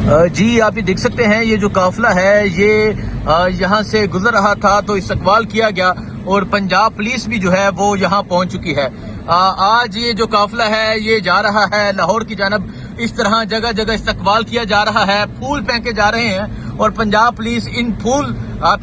جی آپ یہ دیکھ سکتے ہیں یہ جو قافلہ ہے یہ یہاں سے گزر رہا تھا تو استقبال کیا گیا اور پنجاب پولیس بھی جو ہے وہ یہاں پہنچ چکی ہے۔ آج یہ جو قافلہ ہے یہ جا رہا ہے لاہور کی جانب، اس طرح جگہ جگہ استقبال کیا جا رہا ہے، پھول پھینکے جا رہے ہیں اور پنجاب پولیس ان پھول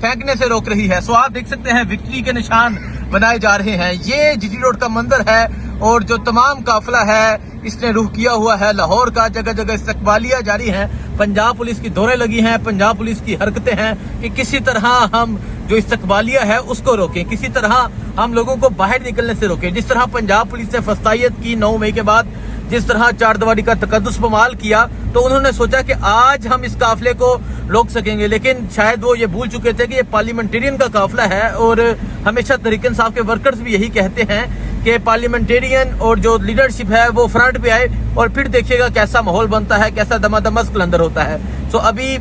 پھینکنے سے روک رہی ہے۔ سو آپ دیکھ سکتے ہیں وکٹری کے نشان بنائے جا رہے ہیں۔ یہ جی ٹی روڈ کا منظر ہے اور جو تمام قافلہ ہے اس نے رخ کیا ہوا ہے لاہور کا، جگہ جگہ استقبالیہ جاری ہیں، پنجاب پولیس کی دوریں لگی ہیں، پنجاب پولیس کی حرکتیں ہیں کہ کسی طرح ہم جو استقبالیہ ہے اس کو روکیں، کسی طرح ہم لوگوں کو باہر نکلنے سے روکیں۔ جس طرح پنجاب پولیس نے فستائیت کی 9 مئی کے بعد، جس طرح چار دیواری کا تقدس پامال کیا، تو انہوں نے سوچا کہ آج ہم اس قافلے کو روک سکیں گے، لیکن شاید وہ یہ بھول چکے تھے کہ یہ پارلیمنٹرین کا قافلہ ہے اور ہمیشہ تحریک انصاف کے ورکرز بھی یہی کہتے ہیں کہ پارلیمنٹرین اور جو لیڈرشپ ہے وہ فرنٹ پہ آئے اور پھر دیکھیے گا کیسا ماحول بنتا ہے، کیسا دمادم قلندر ہوتا ہے۔ سو ابھی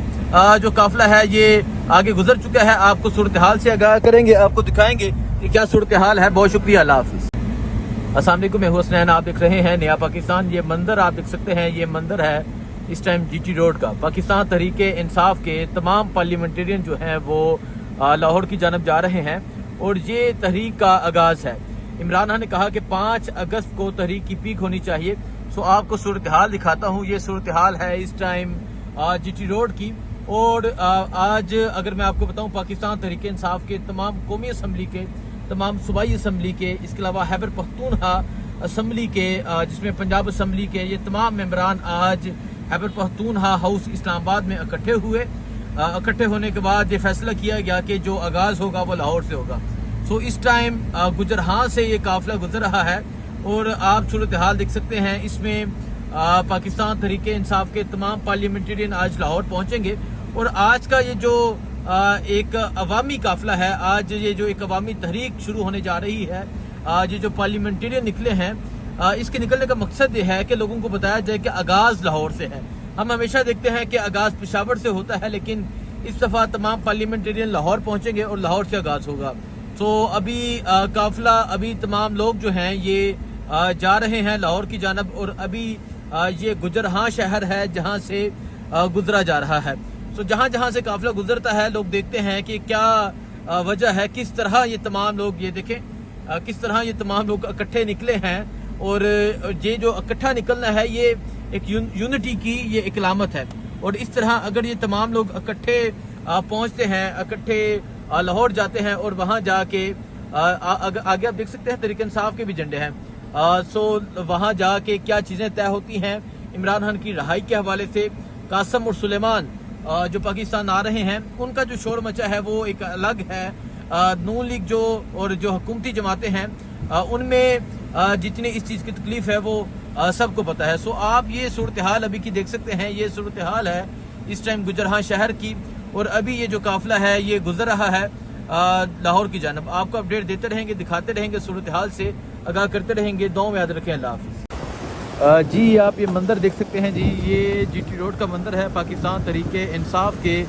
جو قافلہ ہے یہ آگے گزر چکا ہے، آپ کو صورتحال سے آگاہ کریں گے، آپ کو دکھائیں گے کہ کیا صورتحال ہے۔ بہت شکریہ، اللہ حافظ۔ السلام علیکم، میں ہوں حسنین، آپ دیکھ رہے ہیں نیا پاکستان۔ یہ منظر آپ دیکھ سکتے ہیں، یہ منظر ہے اس ٹائم جی ٹی روڈ کا۔ پاکستان تحریک انصاف کے تمام پارلیمنٹرین جو ہیں وہ لاہور کی جانب جا رہے ہیں اور یہ تحریک کا آغاز ہے۔ عمران خان نے کہا کہ 5 اگست کو تحریک کی پیک ہونی چاہیے۔ سو آپ کو صورتحال دکھاتا ہوں، یہ صورتحال ہے اس ٹائم جی ٹی روڈ کی۔ اور آج اگر میں آپ کو بتاؤں، پاکستان تحریک انصاف کے تمام قومی اسمبلی کے، تمام صوبائی اسمبلی کے، اس کے علاوہ خیبر پختونخوا اسمبلی کے، جس میں پنجاب اسمبلی کے، یہ تمام ممبران آج خیبر پختونخوا ہاؤس اسلام آباد میں اکٹھے ہوئے۔ اکٹھے ہونے کے بعد یہ فیصلہ کیا گیا کہ جو آغاز ہوگا وہ لاہور سے ہوگا۔ سو اس ٹائم گجرہاں سے یہ قافلہ گزر رہا ہے اور آپ صورتحال دیکھ سکتے ہیں، اس میں پاکستان تحریک انصاف کے تمام پارلیمنٹرین آج لاہور پہنچیں گے اور آج کا یہ جو ایک عوامی قافلہ ہے، آج یہ جو ایک عوامی تحریک شروع ہونے جا رہی ہے، یہ جو پارلیمنٹرین نکلے ہیں، اس کے نکلنے کا مقصد یہ ہے کہ لوگوں کو بتایا جائے کہ آغاز لاہور سے ہے۔ ہم ہمیشہ دیکھتے ہیں کہ آغاز پشاور سے ہوتا ہے، لیکن اس دفعہ تمام پارلیمنٹرین لاہور پہنچیں گے اور لاہور سے آغاز ہوگا۔ تو ابھی قافلہ، ابھی تمام لوگ جو ہیں یہ جا رہے ہیں لاہور کی جانب اور ابھی یہ گجرہاں شہر ہے جہاں سے گزرا جا رہا ہے۔ تو جہاں جہاں سے قافلہ گزرتا ہے لوگ دیکھتے ہیں کہ کیا وجہ ہے، کس طرح یہ تمام لوگ، یہ دیکھیں کس طرح یہ تمام لوگ اکٹھے نکلے ہیں اور یہ جو اکٹھا نکلنا ہے یہ ایک یونٹی کی یہ ایک علامت ہے۔ اور اس طرح اگر یہ تمام لوگ اکٹھے پہنچتے ہیں، اکٹھے لاہور جاتے ہیں اور وہاں جا کے آگے آپ دیکھ سکتے ہیں تحریک انصاف کے بھی جھنڈے ہیں، سو وہاں جا کے کیا چیزیں طے ہوتی ہیں عمران خان کی رہائی کے حوالے سے۔ قاسم اور سلیمان جو پاکستان آ رہے ہیں، ان کا جو شور مچا ہے وہ ایک الگ ہے۔ نون لیگ جو اور جو حکومتی جماعتیں ہیں ان میں جتنی اس چیز کی تکلیف ہے وہ سب کو پتہ ہے۔ سو آپ یہ صورتحال ابھی کی دیکھ سکتے ہیں، یہ صورتحال ہے اس ٹائم گجرہاں شہر کی اور ابھی یہ جو قافلہ ہے یہ گزر رہا ہے لاہور کی جانب۔ آپ کو اپڈیٹ دیتے رہیں گے، دکھاتے رہیں گے، صورتحال سے آگاہ کرتے رہیں گے۔ دعاؤں میں یاد رکھیں، اللہ حافظ۔ جی آپ یہ منظر دیکھ سکتے ہیں، جی یہ جی ٹی روڈ کا منظر ہے۔ پاکستان تحریک انصاف کے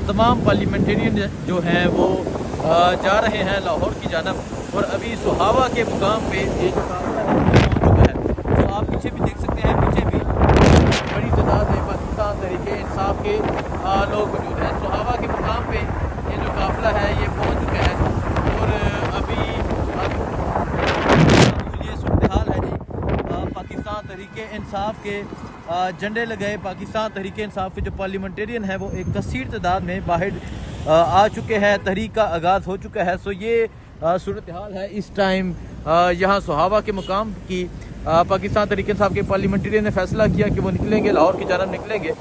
تمام پارلیمنٹرین جو ہیں وہ جا رہے ہیں لاہور کی جانب اور ابھی سہاوا کے مقام پہ یہ جو قافلہ ہے پہنچ چکا ہے۔ تو آپ پیچھے بھی دیکھ سکتے ہیں، پیچھے بھی بڑی تعداد میں پاکستان تحریک انصاف کے لوگ موجود ہیں۔ سہاوا کے مقام پہ یہ جو قافلہ ہے یہ پہنچ چکا ہے اور ابھی یہ صورتحال ہے جی پاکستان تحریک انصاف کے جھنڈے لگائے۔ پاکستان تحریک انصاف کے جو پارلیمنٹرین ہیں وہ ایک کثیر تعداد میں باہر آ چکے ہیں، تحریک کا آغاز ہو چکا ہے۔ سو یہ صورتحال ہے اس ٹائم یہاں سہاوا کے مقام کی۔ پاکستان تحریک انصاف کے پارلیمنٹرین نے فیصلہ کیا کہ وہ نکلیں گے، لاہور کی جانب نکلیں گے۔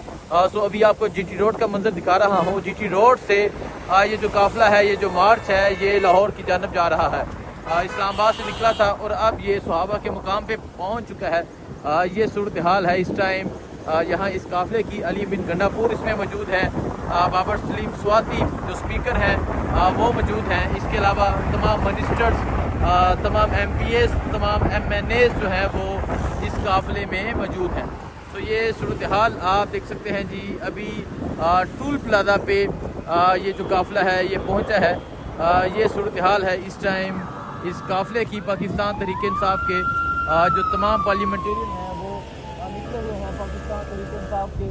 سو ابھی آپ کو جی ٹی روڈ کا منظر دکھا رہا ہوں۔ جی ٹی روڈ سے یہ جو قافلہ ہے، یہ جو مارچ ہے، یہ لاہور کی جانب جا رہا ہے۔ اسلام آباد سے نکلا تھا اور اب یہ سہاوا کے مقام پہ پہنچ چکا ہے۔ یہ صورتحال ہے اس ٹائم یہاں اس قافلے کی۔ علی بن گنڈا پور اس میں موجود ہے، بابر سلیم سواتی جو سپیکر ہیں وہ موجود ہیں، اس کے علاوہ تمام منسٹرز، تمام ایم پی ایز، تمام ایم این ایز جو ہیں وہ اس قافلے میں موجود ہیں۔ تو یہ صورتحال آپ دیکھ سکتے ہیں جی ابھی ٹول پلازا پہ یہ جو قافلہ ہے یہ پہنچا ہے۔ یہ صورتحال ہے اس ٹائم اس قافلے کی۔ پاکستان تحریک انصاف کے جو تمام پارلیمنٹرین ہیں وہ نکلے ہوئے ہیں، پاکستان تحریک انصاف کے